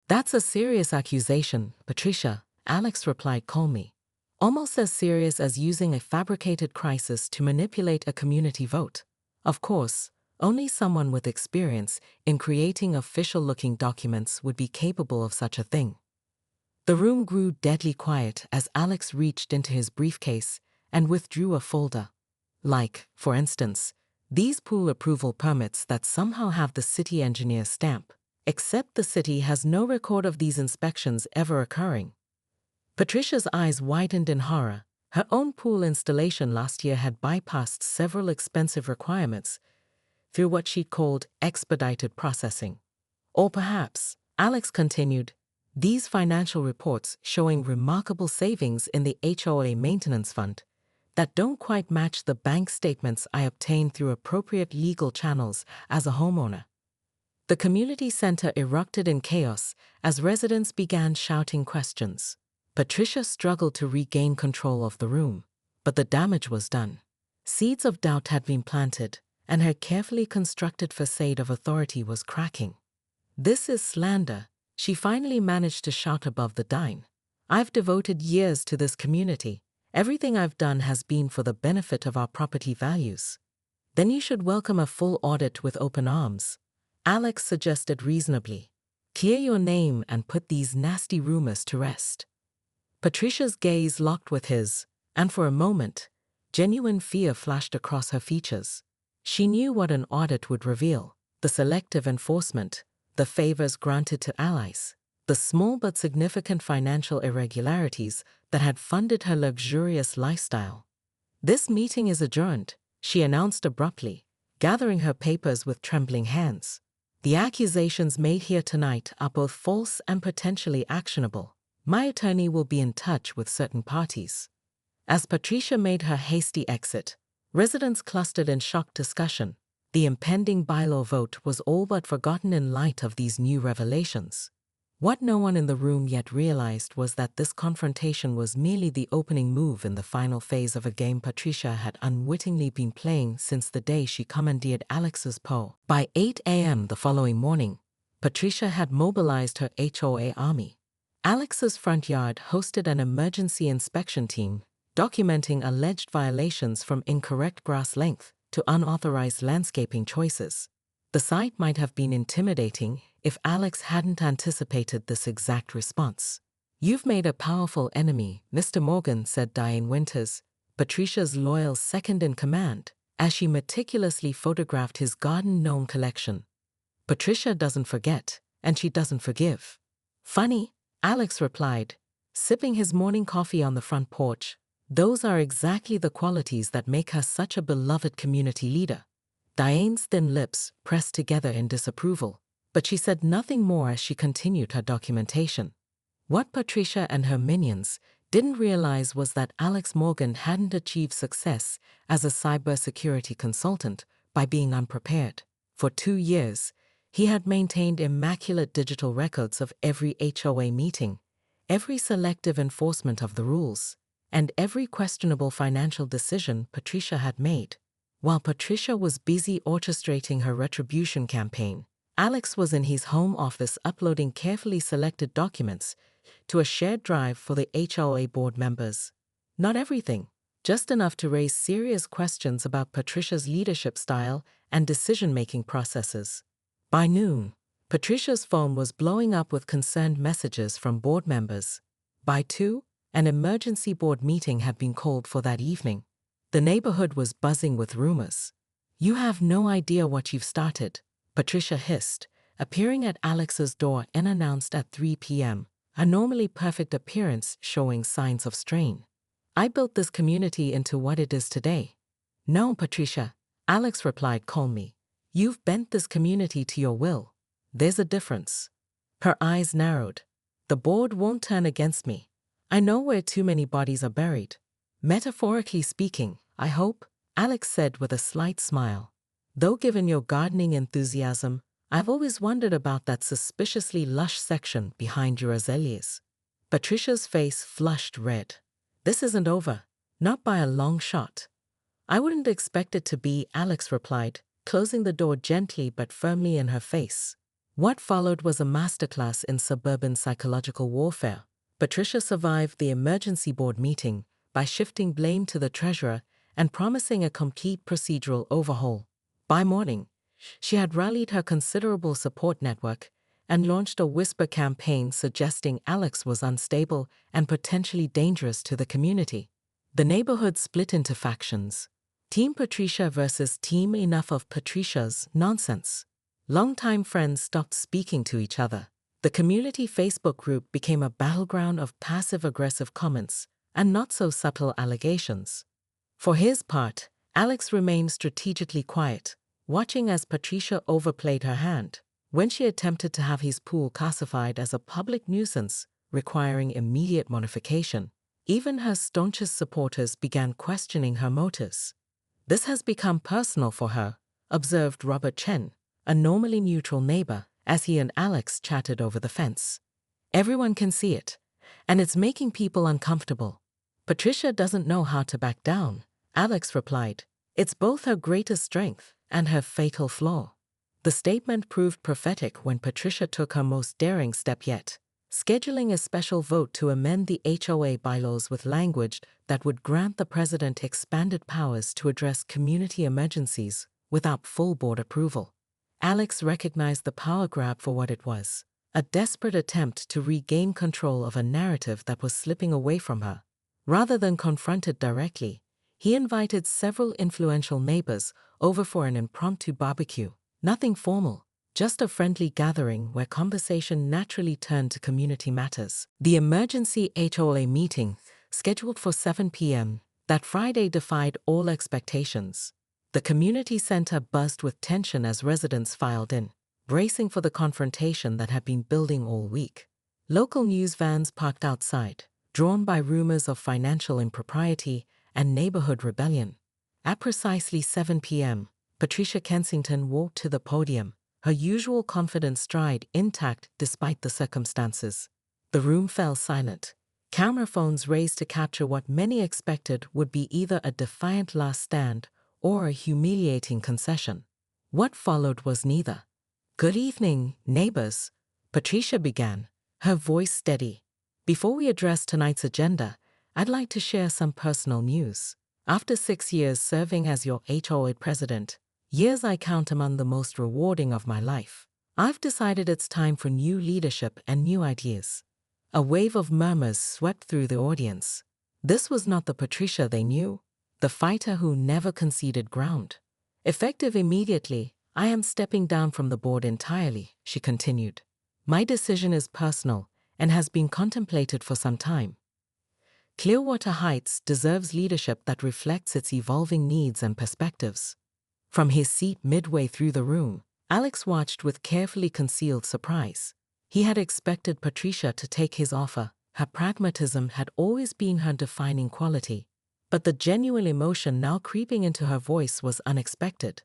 That's a serious accusation, Patricia, Alex replied calmly. Almost as serious as using a fabricated crisis to manipulate a community vote. Of course, only someone with experience in creating official-looking documents would be capable of such a thing. The room grew deadly quiet as Alex reached into his briefcase and withdrew a folder. Like, for instance, these pool approval permits that somehow have the city engineer's stamp, except the city has no record of these inspections ever occurring. Patricia's eyes widened in horror. Her own pool installation last year had bypassed several expensive requirements through what she called expedited processing. Or perhaps, Alex continued, these financial reports showing remarkable savings in the HOA maintenance fund that don't quite match the bank statements I obtained through appropriate legal channels as a homeowner. The community center erupted in chaos as residents began shouting questions. Patricia struggled to regain control of the room, but the damage was done. Seeds of doubt had been planted, and her carefully constructed facade of authority was cracking. This is slander, she finally managed to shout above the din. I've devoted years to this community. Everything I've done has been for the benefit of our property values. Then you should welcome a full audit with open arms, Alex suggested reasonably. Clear your name and put these nasty rumors to rest. Patricia's gaze locked with his, and for a moment, genuine fear flashed across her features. She knew what an audit would reveal: the selective enforcement, the favors granted to allies, the small but significant financial irregularities that had funded her luxurious lifestyle. This meeting is adjourned, she announced abruptly, gathering her papers with trembling hands. The accusations made here tonight are both false and potentially actionable. My attorney will be in touch with certain parties. As Patricia made her hasty exit, residents clustered in shocked discussion. The impending bylaw vote was all but forgotten in light of these new revelations. What no one in the room yet realized was that this confrontation was merely the opening move in the final phase of a game Patricia had unwittingly been playing since the day she commandeered Alex's PO. By 8 a.m. the following morning, Patricia had mobilized her HOA army. Alex's front yard hosted an emergency inspection team, documenting alleged violations from incorrect grass length to unauthorized landscaping choices. The sight might have been intimidating if Alex hadn't anticipated this exact response. You've made a powerful enemy, Mr. Morgan, said Diane Winters, Patricia's loyal second-in-command, as she meticulously photographed his garden gnome collection. Patricia doesn't forget, and she doesn't forgive. Funny, Alex replied, sipping his morning coffee on the front porch. Those are exactly the qualities that make her such a beloved community leader. Diane's thin lips pressed together in disapproval, but she said nothing more as she continued her documentation. What Patricia and her minions didn't realize was that Alex Morgan hadn't achieved success as a cybersecurity consultant by being unprepared. For 2 years, he had maintained immaculate digital records of every HOA meeting, every selective enforcement of the rules, and every questionable financial decision Patricia had made. While Patricia was busy orchestrating her retribution campaign, Alex was in his home office uploading carefully selected documents to a shared drive for the HOA board members. Not everything, just enough to raise serious questions about Patricia's leadership style and decision-making processes. By noon, Patricia's phone was blowing up with concerned messages from board members. By 2, an emergency board meeting had been called for that evening. The neighborhood was buzzing with rumors. You have no idea what you've started, Patricia hissed, appearing at Alex's door unannounced at 3 p.m., a normally perfect appearance showing signs of strain. I built this community into what it is today. No, Patricia, Alex replied calmly. You've bent this community to your will. There's a difference. Her eyes narrowed. The board won't turn against me. I know where too many bodies are buried. Metaphorically speaking, I hope, Alex said with a slight smile. Though given your gardening enthusiasm, I've always wondered about that suspiciously lush section behind your azaleas. Patricia's face flushed red. This isn't over, not by a long shot. I wouldn't expect it to be, Alex replied, closing the door gently but firmly in her face. What followed was a masterclass in suburban psychological warfare. Patricia survived the emergency board meeting by shifting blame to the treasurer and promising a complete procedural overhaul. By morning, she had rallied her considerable support network and launched a whisper campaign suggesting Alex was unstable and potentially dangerous to the community. The neighborhood split into factions. Team Patricia versus Team Enough of Patricia's Nonsense. Longtime friends stopped speaking to each other. The community Facebook group became a battleground of passive-aggressive comments and not-so-subtle allegations. For his part, Alex remained strategically quiet, watching as Patricia overplayed her hand. When she attempted to have his pool classified as a public nuisance, requiring immediate modification, even her staunchest supporters began questioning her motives. "This has become personal for her," observed Robert Chen, a normally neutral neighbor, as he and Alex chatted over the fence. "Everyone can see it, and it's making people uncomfortable." "Patricia doesn't know how to back down," Alex replied. "It's both her greatest strength and her fatal flaw." The statement proved prophetic when Patricia took her most daring step yet, scheduling a special vote to amend the HOA bylaws with language that would grant the president expanded powers to address community emergencies without full board approval. Alex recognized the power grab for what it was, a desperate attempt to regain control of a narrative that was slipping away from her. Rather than confront it directly, he invited several influential neighbors over for an impromptu barbecue. Nothing formal, just a friendly gathering where conversation naturally turned to community matters. The emergency HOA meeting, scheduled for 7 p.m. that Friday, defied all expectations. The community center buzzed with tension as residents filed in, bracing for the confrontation that had been building all week. Local news vans parked outside, drawn by rumors of financial impropriety and neighborhood rebellion. At precisely 7 p.m., Patricia Kensington walked to the podium, her usual confident stride intact despite the circumstances. The room fell silent. Camera phones raised to capture what many expected would be either a defiant last stand or a humiliating concession. What followed was neither. "Good evening, neighbors," Patricia began, her voice steady. "Before we address tonight's agenda, I'd like to share some personal news. After 6 years serving as your HOA president, years I count among the most rewarding of my life, I've decided it's time for new leadership and new ideas." A wave of murmurs swept through the audience. This was not the Patricia they knew, the fighter who never conceded ground. "Effective immediately, I am stepping down from the board entirely," she continued. "My decision is personal and has been contemplated for some time. Clearwater Heights deserves leadership that reflects its evolving needs and perspectives." From his seat midway through the room, Alex watched with carefully concealed surprise. He had expected Patricia to take his offer. Her pragmatism had always been her defining quality. But the genuine emotion now creeping into her voice was unexpected.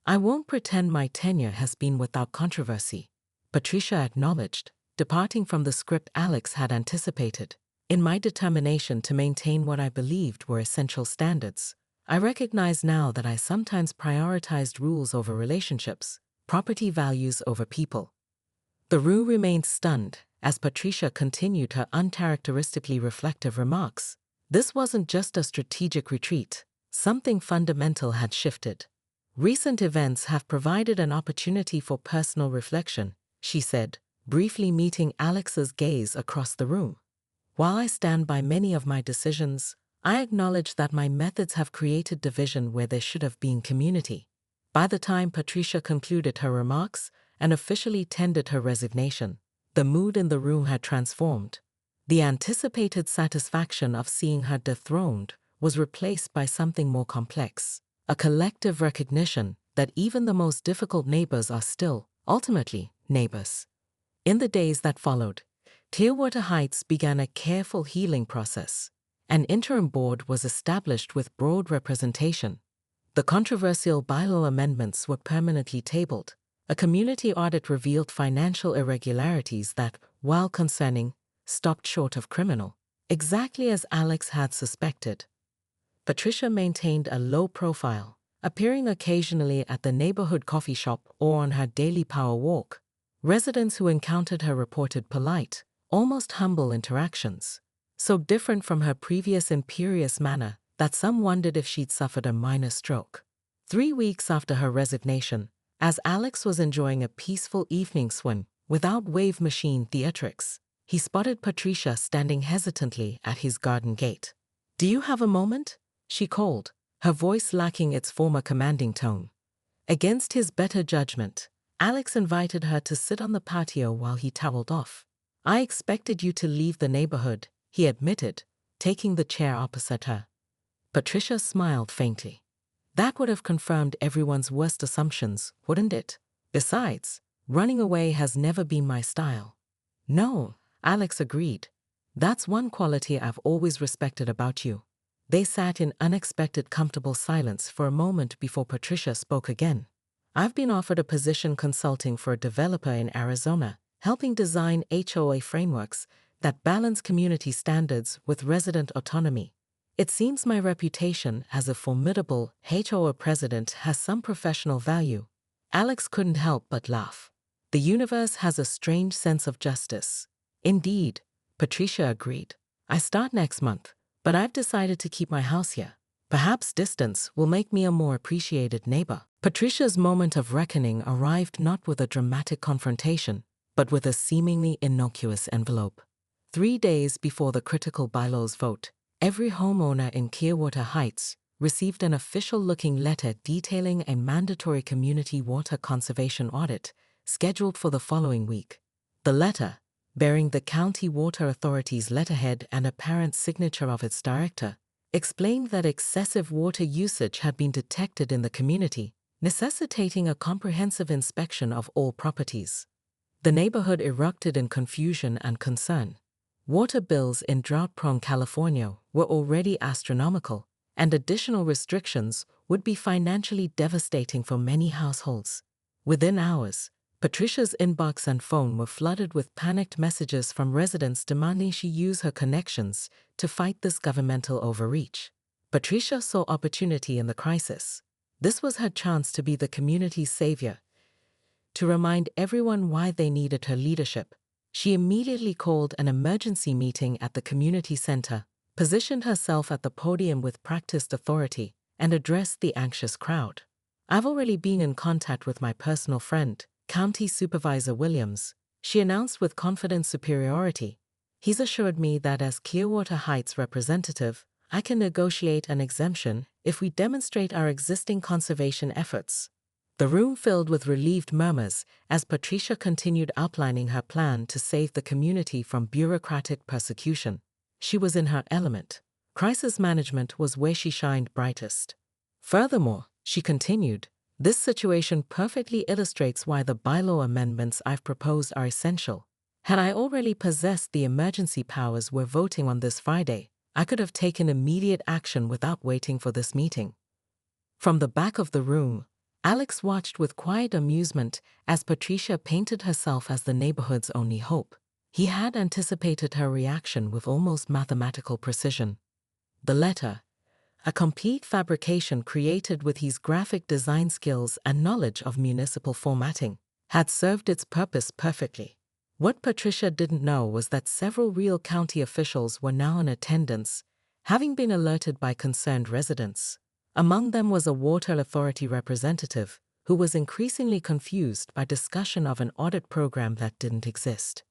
"I won't pretend my tenure has been without controversy," Patricia acknowledged, departing from the script Alex had anticipated. "In my determination to maintain what I believed were essential standards, I recognize now that I sometimes prioritized rules over relationships, property values over people." The room remained stunned as Patricia continued her uncharacteristically reflective remarks. This wasn't just a strategic retreat. Something fundamental had shifted. "Recent events have provided an opportunity for personal reflection," she said, briefly meeting Alex's gaze across the room. "While I stand by many of my decisions, I acknowledge that my methods have created division where there should have been community." By the time Patricia concluded her remarks and officially tendered her resignation, the mood in the room had transformed. The anticipated satisfaction of seeing her dethroned was replaced by something more complex, a collective recognition that even the most difficult neighbors are still, ultimately, neighbors. In the days that followed, Clearwater Heights began a careful healing process. An interim board was established with broad representation. The controversial bylaw amendments were permanently tabled. A community audit revealed financial irregularities that, while concerning, stopped short of criminal, exactly as Alex had suspected. Patricia maintained a low profile, appearing occasionally at the neighborhood coffee shop or on her daily power walk. Residents who encountered her reported polite, almost humble interactions, so different from her previous imperious manner that some wondered if she'd suffered a minor stroke. 3 weeks after her resignation, as Alex was enjoying a peaceful evening swim without wave machine theatrics, he spotted Patricia standing hesitantly at his garden gate. "Do you have a moment?" she called, her voice lacking its former commanding tone. Against his better judgment, Alex invited her to sit on the patio while he toweled off. "I expected you to leave the neighborhood," he admitted, taking the chair opposite her. Patricia smiled faintly. "That would have confirmed everyone's worst assumptions, wouldn't it? Besides, running away has never been my style." "No," Alex agreed. "That's one quality I've always respected about you." They sat in unexpected comfortable silence for a moment before Patricia spoke again. "I've been offered a position consulting for a developer in Arizona, helping design HOA frameworks that balance community standards with resident autonomy. It seems my reputation as a formidable HOA president has some professional value." Alex couldn't help but laugh. "The universe has a strange sense of justice." "Indeed," Patricia agreed. "I start next month, but I've decided to keep my house here. Perhaps distance will make me a more appreciated neighbor." Patricia's moment of reckoning arrived not with a dramatic confrontation, but with a seemingly innocuous envelope. 3 days before the critical bylaws vote, every homeowner in Clearwater Heights received an official-looking letter detailing a mandatory community water conservation audit scheduled for the following week. The letter, bearing the County Water Authority's letterhead and apparent signature of its director, explained that excessive water usage had been detected in the community, necessitating a comprehensive inspection of all properties. The neighborhood erupted in confusion and concern. Water bills in drought-prone California were already astronomical, and additional restrictions would be financially devastating for many households. Within hours, Patricia's inbox and phone were flooded with panicked messages from residents demanding she use her connections to fight this governmental overreach. Patricia saw opportunity in the crisis. This was her chance to be the community's savior, to remind everyone why they needed her leadership. She immediately called an emergency meeting at the community center, positioned herself at the podium with practiced authority, and addressed the anxious crowd. "I've already been in contact with my personal friend, County Supervisor Williams," she announced with confident superiority. "He's assured me that as Clearwater Heights representative, I can negotiate an exemption if we demonstrate our existing conservation efforts." The room filled with relieved murmurs as Patricia continued outlining her plan to save the community from bureaucratic persecution. She was in her element. Crisis management was where she shined brightest. "Furthermore," she continued, "this situation perfectly illustrates why the bylaw amendments I've proposed are essential. Had I already possessed the emergency powers we're voting on this Friday, I could have taken immediate action without waiting for this meeting." From the back of the room, Alex watched with quiet amusement as Patricia painted herself as the neighborhood's only hope. He had anticipated her reaction with almost mathematical precision. The letter, a complete fabrication created with his graphic design skills and knowledge of municipal formatting, had served its purpose perfectly. What Patricia didn't know was that several real county officials were now in attendance, having been alerted by concerned residents. Among them was a water authority representative who was increasingly confused by discussion of an audit program that didn't exist.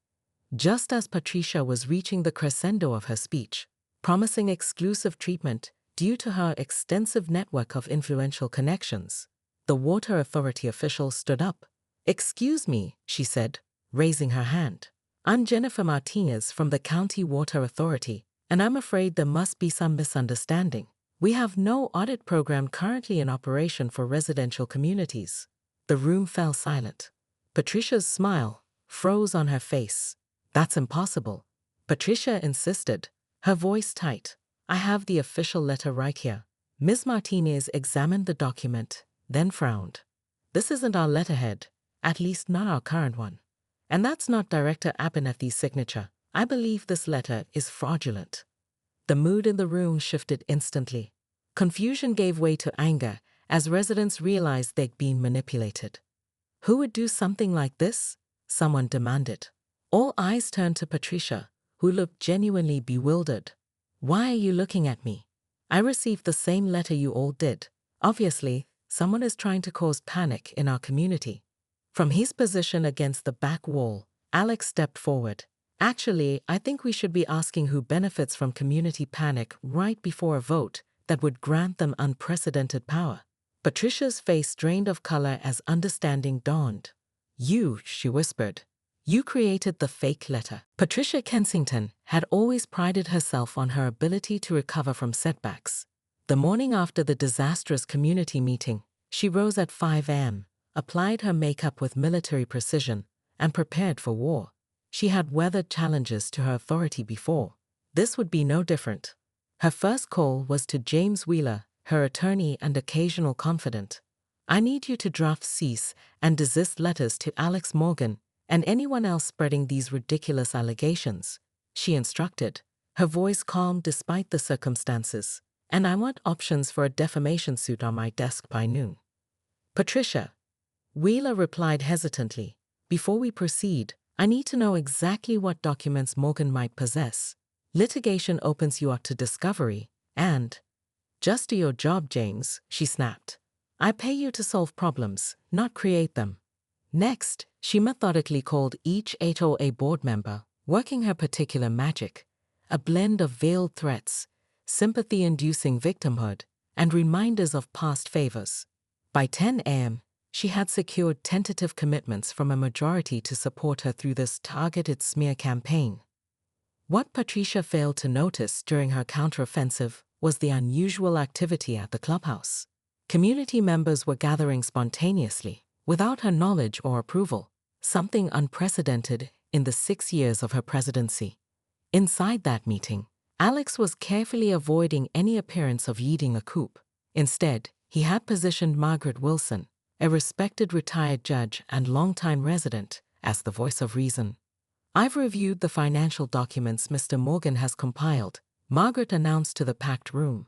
Just as Patricia was reaching the crescendo of her speech, promising exclusive treatment due to her extensive network of influential connections, the water authority official stood up. "Excuse me," she said, raising her hand. "I'm Jennifer Martinez from the County Water Authority, and I'm afraid there must be some misunderstanding. We have no audit program currently in operation for residential communities." The room fell silent. Patricia's smile froze on her face. "That's impossible," Patricia insisted, her voice tight. "I have the official letter right here." Ms. Martinez examined the document, then frowned. "This isn't our letterhead, at least not our current one. And that's not Director Abernethy's signature. I believe this letter is fraudulent." The mood in the room shifted instantly. Confusion gave way to anger as residents realized they'd been manipulated. Who would do something like this? someone demanded. All eyes turned to Patricia, who looked genuinely bewildered. Why are you looking at me? I received the same letter you all did. Obviously, someone is trying to cause panic in our community. From his position against the back wall, Alex stepped forward. Actually, I think we should be asking who benefits from community panic right before a vote that would grant them unprecedented power. Patricia's face drained of color as understanding dawned. You, she whispered. You created the fake letter. Patricia Kensington had always prided herself on her ability to recover from setbacks. The morning after the disastrous community meeting, she rose at 5 a.m., applied her makeup with military precision, and prepared for war. She had weathered challenges to her authority before. This would be no different. Her first call was to James Wheeler, her attorney and occasional confidant. I need you to draft cease and desist letters to Alex Morgan and anyone else spreading these ridiculous allegations, she instructed, her voice calm despite the circumstances. And I want options for a defamation suit on my desk by noon. Patricia, Wheeler replied hesitantly, before we proceed, I need to know exactly what documents Morgan might possess. Litigation opens you up to discovery, and… Just do your job, James, she snapped. I pay you to solve problems, not create them. Next, she methodically called each HOA board member, working her particular magic, a blend of veiled threats, sympathy-inducing victimhood, and reminders of past favors. By 10 a.m., she had secured tentative commitments from a majority to support her through this targeted smear campaign. What Patricia failed to notice during her counteroffensive was the unusual activity at the clubhouse. Community members were gathering spontaneously, without her knowledge or approval, something unprecedented in the 6 years of her presidency. Inside that meeting, Alex was carefully avoiding any appearance of leading a coup. Instead, he had positioned Margaret Wilson, a respected retired judge and longtime resident, as the voice of reason. I've reviewed the financial documents Mr. Morgan has compiled, Margaret announced to the packed room.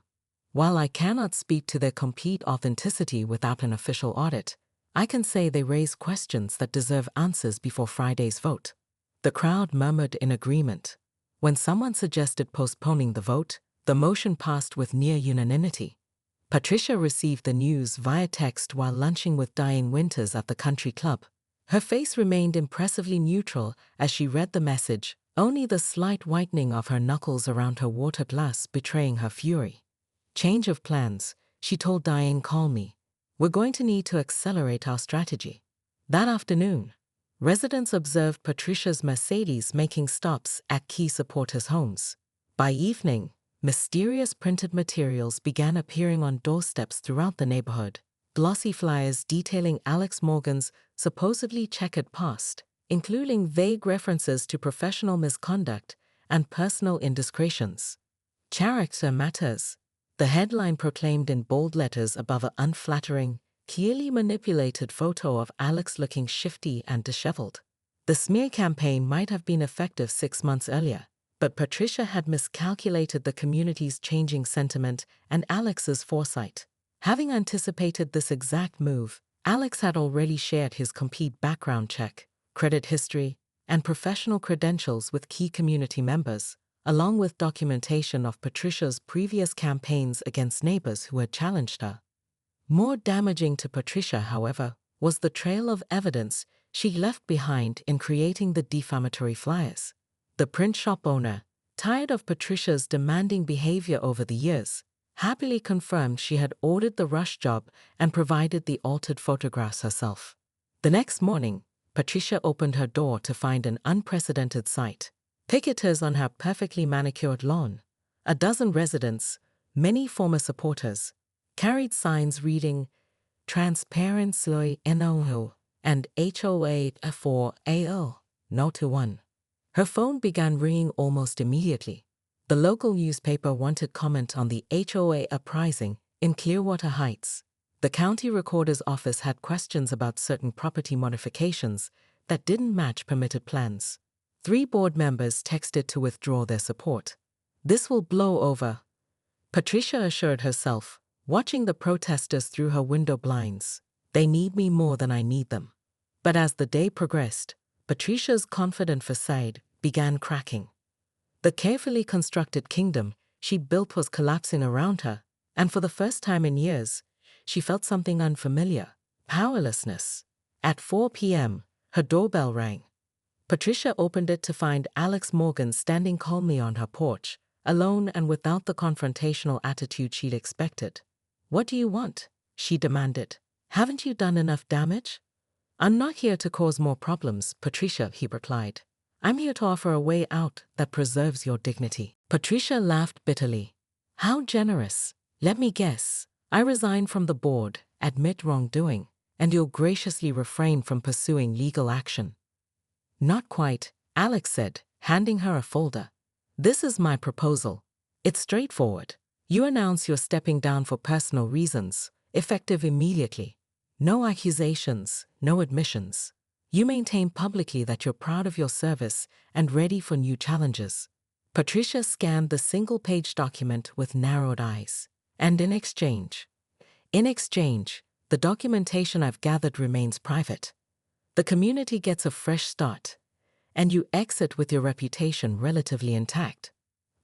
While I cannot speak to their complete authenticity without an official audit, I can say they raise questions that deserve answers before Friday's vote. The crowd murmured in agreement. When someone suggested postponing the vote, the motion passed with near unanimity. Patricia received the news via text while lunching with Diane Winters at the country club. Her face remained impressively neutral as she read the message, only the slight whitening of her knuckles around her water glass betraying her fury. Change of plans, she told Diane calmly. We're going to need to accelerate our strategy. That afternoon, residents observed Patricia's Mercedes making stops at key supporters' homes. By evening, mysterious printed materials began appearing on doorsteps throughout the neighborhood, glossy flyers detailing Alex Morgan's supposedly checkered past, including vague references to professional misconduct and personal indiscretions. Character matters, the headline proclaimed in bold letters above an unflattering, clearly manipulated photo of Alex looking shifty and disheveled. The smear campaign might have been effective 6 months earlier, but Patricia had miscalculated the community's changing sentiment and Alex's foresight. Having anticipated this exact move, Alex had already shared his complete background check, credit history, and professional credentials with key community members, along with documentation of Patricia's previous campaigns against neighbors who had challenged her. More damaging to Patricia, however, was the trail of evidence she left behind in creating the defamatory flyers. The print shop owner, tired of Patricia's demanding behavior over the years, happily confirmed she had ordered the rush job and provided the altered photographs herself. The next morning, Patricia opened her door to find an unprecedented sight. Picketers on her perfectly manicured lawn, a dozen residents, many former supporters, carried signs reading Transparency NO and HOA for AO, no to one. Her phone began ringing almost immediately. The local newspaper wanted comment on the HOA uprising in Clearwater Heights. The county recorder's office had questions about certain property modifications that didn't match permitted plans. 3 board members texted to withdraw their support. This will blow over, Patricia assured herself, watching the protesters through her window blinds. They need me more than I need them. But as the day progressed, Patricia's confident facade began cracking. The carefully constructed kingdom she built was collapsing around her, and for the first time in years, she felt something unfamiliar: powerlessness. At 4 p.m., her doorbell rang. Patricia opened it to find Alex Morgan standing calmly on her porch, alone and without the confrontational attitude she'd expected. "What do you want?" she demanded. "Haven't you done enough damage?" "I'm not here to cause more problems, Patricia," he replied. "I'm here to offer a way out that preserves your dignity." Patricia laughed bitterly. "How generous. Let me guess. I resign from the board, admit wrongdoing, and you'll graciously refrain from pursuing legal action." "Not quite," Alex said, handing her a folder. "This is my proposal. It's straightforward. You announce you're stepping down for personal reasons, effective immediately. No accusations, no admissions. You maintain publicly that you're proud of your service and ready for new challenges." Patricia scanned the single-page document with narrowed eyes. "And in exchange?" "In exchange, the documentation I've gathered remains private. The community gets a fresh start, and you exit with your reputation relatively intact."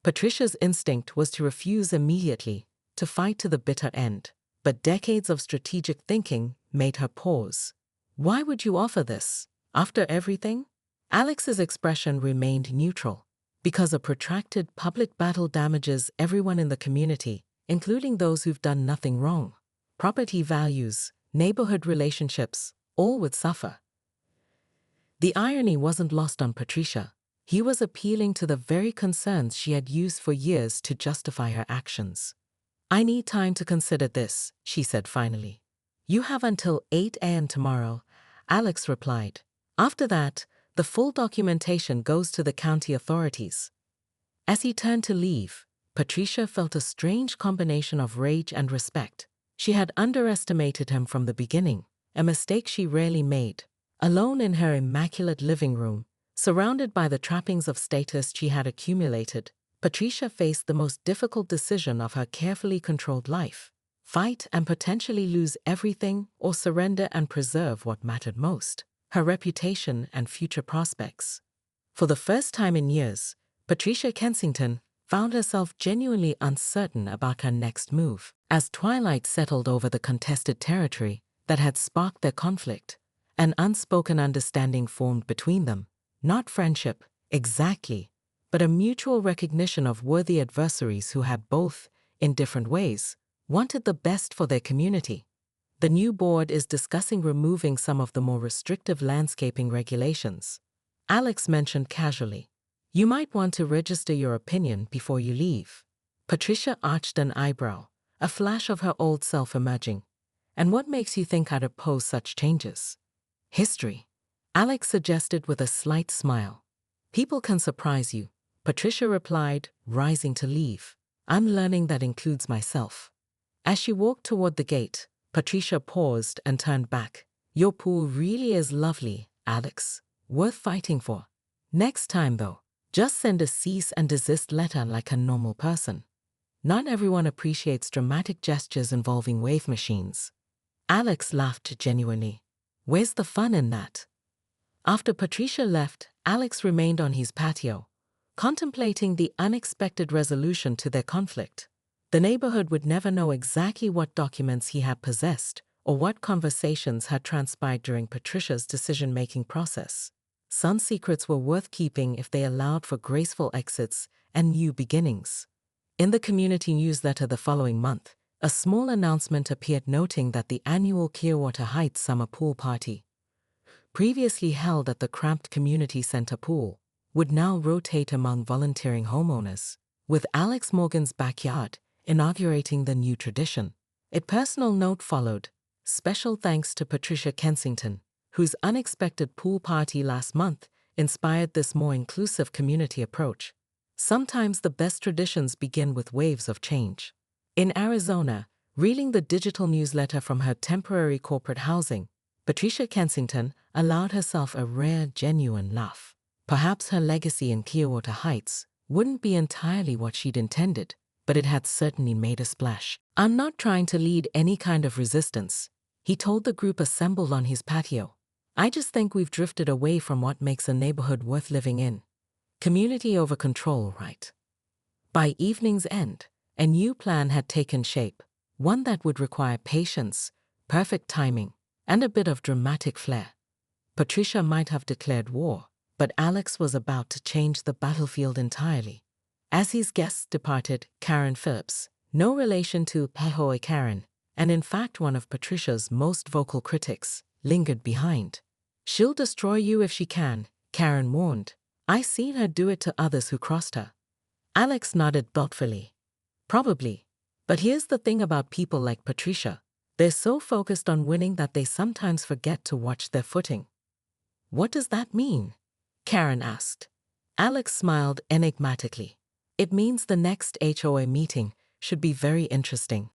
Patricia's instinct was to refuse immediately, to fight to the bitter end. But decades of strategic thinking made her pause. "Why would you offer this, after everything?" Alex's expression remained neutral. "Because a protracted public battle damages everyone in the community, including those who've done nothing wrong. Property values, neighborhood relationships, all would suffer." The irony wasn't lost on Patricia. He was appealing to the very concerns she had used for years to justify her actions. "I need time to consider this," she said finally. "You have until 8 a.m. tomorrow," Alex replied. "After that, the full documentation goes to the county authorities." As he turned to leave, Patricia felt a strange combination of rage and respect. She had underestimated him from the beginning, a mistake she rarely made. Alone in her immaculate living room, surrounded by the trappings of status she had accumulated, Patricia faced the most difficult decision of her carefully controlled life: fight and potentially lose everything, or surrender and preserve what mattered most: her reputation and future prospects. For the first time in years, Patricia Kensington found herself genuinely uncertain about her next move. As twilight settled over the contested territory that had sparked their conflict, an unspoken understanding formed between them. Not friendship, exactly, but a mutual recognition of worthy adversaries who had both, in different ways, wanted the best for their community. The new board is discussing removing some of the more restrictive landscaping regulations. Alex mentioned casually. "You might want to register your opinion before you leave." Patricia arched an eyebrow, a flash of her old self emerging. "And what makes you think I'd oppose such changes?" "History," Alex suggested with a slight smile. "People can surprise you," Patricia replied, rising to leave. "I'm learning that includes myself." As she walked toward the gate, Patricia paused and turned back. "Your pool really is lovely, Alex. Worth fighting for. Next time, though, just send a cease and desist letter like a normal person. Not everyone appreciates dramatic gestures involving wave machines." Alex laughed genuinely. "Where's the fun in that?" After Patricia left, Alex remained on his patio, contemplating the unexpected resolution to their conflict. The neighborhood would never know exactly what documents he had possessed or what conversations had transpired during Patricia's decision-making process. Some secrets were worth keeping if they allowed for graceful exits and new beginnings. In the community newsletter the following month, a small announcement appeared noting that the annual Clearwater Heights Summer Pool Party, previously held at the cramped community center pool, would now rotate among volunteering homeowners, with Alex Morgan's backyard inaugurating the new tradition. A personal note followed: "Special thanks to Patricia Kensington, whose unexpected pool party last month inspired this more inclusive community approach." Sometimes the best traditions begin with waves of change. In Arizona, reeling the digital newsletter from her temporary corporate housing, Patricia Kensington allowed herself a rare, genuine laugh. Perhaps her legacy in Clearwater Heights wouldn't be entirely what she'd intended, but it had certainly made a splash. "I'm not trying to lead any kind of resistance," he told the group assembled on his patio. I just think we've drifted away from what makes a neighborhood worth living in. Community over control, right? By evening's end, a new plan had taken shape, one that would require patience, perfect timing, and a bit of dramatic flair. Patricia might have declared war, but Alex was about to change the battlefield entirely. As his guests departed, Karen Phillips, no relation to HOA Karen, and in fact one of Patricia's most vocal critics, lingered behind. "She'll destroy you if she can," Karen warned. "I seen her do it to others who crossed her." Alex nodded thoughtfully. "Probably. But here's the thing about people like Patricia. They're so focused on winning that they sometimes forget to watch their footing." "What does that mean?" Karen asked. Alex smiled enigmatically. "It means the next HOA meeting should be very interesting."